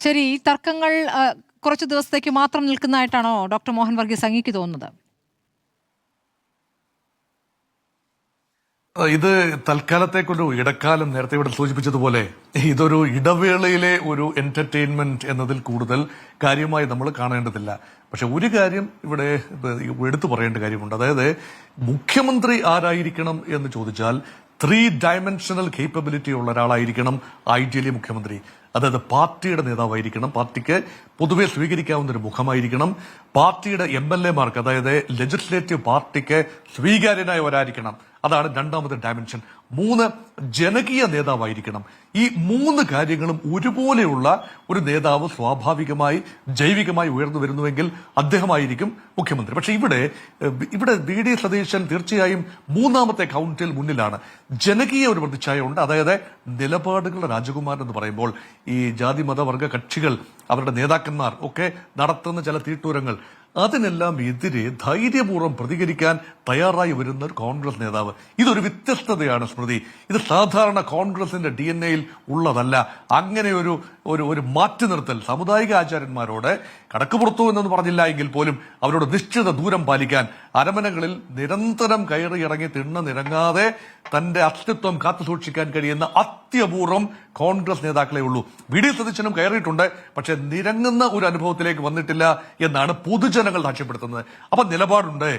ശരി, ഈ തർക്കങ്ങൾ കുറച്ച് ദിവസത്തേക്ക് മാത്രം നിൽക്കുന്നതായിട്ടാണോ ഡോക്ടർ മോഹൻ വർഗീസ് അങ്ങേക്ക് തോന്നുന്നത്? ഇത് തൽക്കാലത്തേക്കൊരു ഇടക്കാലം, നേരത്തെ ഇവിടെ സൂചിപ്പിച്ചതുപോലെ ഇതൊരു ഇടവേളയിലെ ഒരു എന്റർടൈൻമെന്റ് എന്നതിൽ കൂടുതൽ കാര്യമായി നമ്മൾ കാണേണ്ടതില്ല. പക്ഷെ ഒരു കാര്യം ഇവിടെ എടുത്തു പറയേണ്ട കാര്യമുണ്ട്. അതായത് മുഖ്യമന്ത്രി ആരായിരിക്കണം എന്ന് ചോദിച്ചാൽ 3 ഡയമെൻഷണൽ കേപ്പബിലിറ്റി ഉള്ള ഒരാളായിരിക്കണം ഐഡിയലി മുഖ്യമന്ത്രി. അതായത് പാർട്ടിയുടെ നേതാവായിരിക്കണം, പാർട്ടിക്ക് പൊതുവെ സ്വീകരിക്കാവുന്ന ഒരു മുഖമായിരിക്കണം, പാർട്ടിയുടെ MLA മാർക്ക്, അതായത് ലെജിസ്ലേറ്റീവ് പാർട്ടിക്ക് സ്വീകാര്യനായവരായിരിക്കണം. അതാണ് രണ്ടാമത്തെ ഡയമെൻഷൻ. 3 ജനകീയ നേതാവായിരിക്കണം. ഈ 3 കാര്യങ്ങളും ഒരുപോലെയുള്ള ഒരു നേതാവ് സ്വാഭാവികമായി ജൈവികമായി ഉയർന്നു വരുന്നുവെങ്കിൽ അദ്ദേഹമായിരിക്കും മുഖ്യമന്ത്രി. പക്ഷെ ഇവിടെ VD സതീശൻ തീർച്ചയായും 3ാമത്തെ കൗണ്ടിൽ മുന്നിലാണ്. ജനകീയ ഒരു പ്രതിച്ഛായ ഉണ്ട്. അതായത് നിലപാടുകളുടെ രാജകുമാരൻ എന്ന് പറയുമ്പോൾ ഈ ജാതി മതവർഗ കക്ഷികൾ, അവരുടെ നേതാക്കന്മാർ ഒക്കെ നടത്തുന്ന ചില തീട്ടൂരങ്ങൾ, അതിനെല്ലാം എതിരെ ധൈര്യപൂർവ്വം പ്രതികരിക്കാൻ തയ്യാറായി വരുന്ന ഒരു കോൺഗ്രസ് നേതാവ്. ഇതൊരു വ്യത്യസ്തതയാണ് സ്മൃതി. ഇത് സാധാരണ കോൺഗ്രസിന്റെ DNA-യിൽ ഉള്ളതല്ല. അങ്ങനെ ഒരു മാറ്റി നിർത്തൽ സാമുദായിക ആചാര്യന്മാരോട് കടക്കുപുറത്തു എന്നൊന്നും പറഞ്ഞില്ല എങ്കിൽ പോലും അവരോട് നിശ്ചിത ദൂരം പാലിക്കാൻ അരമനകളിൽ നിരന്തരം കയറി ഇറങ്ങി നിറങ്ങാതെ തന്റെ അസ്തിത്വം കാത്തു സൂക്ഷിക്കാൻ കഴിയുന്ന അത്യപൂർവം കോൺഗ്രസ് നേതാക്കളെ ഉള്ളൂ. VD സതീശനും കയറിയിട്ടുണ്ട്, പക്ഷെ നിരങ്ങുന്ന ഒരു അനുഭവത്തിലേക്ക് വന്നിട്ടില്ല എന്നാണ് പൊതുജനങ്ങൾ സാക്ഷ്യപ്പെടുത്തുന്നത്. അപ്പൊ നിലപാടുണ്ട്.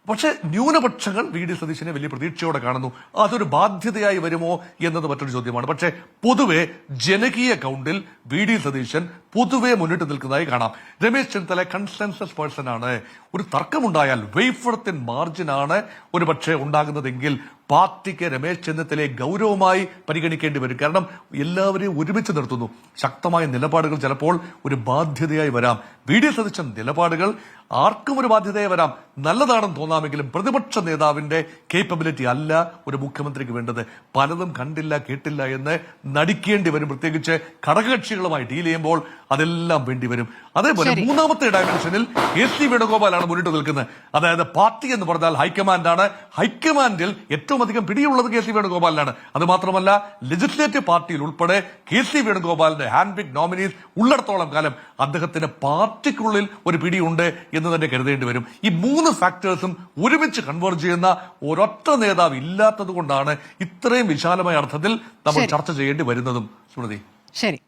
പക്ഷെ ന്യൂനപക്ഷങ്ങൾ VD സതീശനെ വലിയ പ്രതീക്ഷയോടെ കാണുന്നു. അതൊരു ബാധ്യതയായി വരുമോ എന്നത് മറ്റൊരു ചോദ്യമാണ്. പക്ഷെ പൊതുവെ ജനകീയ കൗണ്ടിൽ VD സതീശൻ പൊതുവെ മുന്നിട്ട് നിൽക്കുന്നതായി കാണാം. രമേശ് ചെന്നിത്തല കൺസെൻസസ് പേഴ്സൺ ആണ്. ഒരു തർക്കമുണ്ടായാൽ വേഫർ തിൻ മാർജിനാണ് ഒരു പക്ഷേ ഉണ്ടാകുന്നതെങ്കിൽ പാർട്ടിക്ക് രമേശ് ചെന്നിത്തലയെ ഗൗരവമായി പരിഗണിക്കേണ്ടി വരും. കാരണം എല്ലാവരെയും ഒരുമിച്ച് നിർത്തുന്നു. ശക്തമായ നിലപാടുകൾ ചിലപ്പോൾ ഒരു ബാധ്യതയായി വരാം. VD സതീശൻ നിലപാടുകൾ ആർക്കും ഒരു ബാധ്യതയായി വരാം. നല്ലതാണെന്ന് തോന്നാമെങ്കിലും പ്രതിപക്ഷ നേതാവിന്റെ കേപ്പബിലിറ്റി അല്ല ഒരു മുഖ്യമന്ത്രിക്ക് വേണ്ടത്. പലതും കണ്ടില്ല കേട്ടില്ല എന്ന് നടിക്കേണ്ടി വരും. പ്രത്യേകിച്ച് ഘടകകക്ഷികളുമായി ഡീൽ ചെയ്യുമ്പോൾ അതെല്ലാം വേണ്ടി വരും. അതേപോലെ 3ാമത്തെ ഡയമെൻഷനിൽ KC വേണുഗോപാലാണ് മുന്നിട്ട് നിൽക്കുന്നത്. അതായത് പാർട്ടി എന്ന് പറഞ്ഞാൽ ഹൈക്കമാൻഡാണ്. ഹൈക്കമാൻഡിൽ ഏറ്റവും അധികം പിടിയുള്ളത് KC വേണുഗോപാലിനാണ്. അത് മാത്രമല്ല ലെജിസ്ലേറ്റീവ് പാർട്ടിയിൽ ഉൾപ്പെടെ KC വേണുഗോപാലിന്റെ ഹാൻഡ് പിക്ക് നോമിനീസ് ഉള്ളിടത്തോളം കാലം അദ്ദേഹത്തിന് പാർട്ടിക്കുള്ളിൽ ഒരു പിടിയുണ്ട് എന്ന് തന്നെ കരുതേണ്ടി വരും. ഈ 3 ഫാക്ടേഴ്സും ഒരുമിച്ച് കൺവേർജ് ചെയ്യുന്ന ഒരൊറ്റ നേതാവ് ഇല്ലാത്തത് കൊണ്ടാണ് ഇത്രയും വിശാലമായ അർത്ഥത്തിൽ നമ്മൾ ചർച്ച ചെയ്യേണ്ടി വരുന്നതും. സ്മൃതി, ശരി.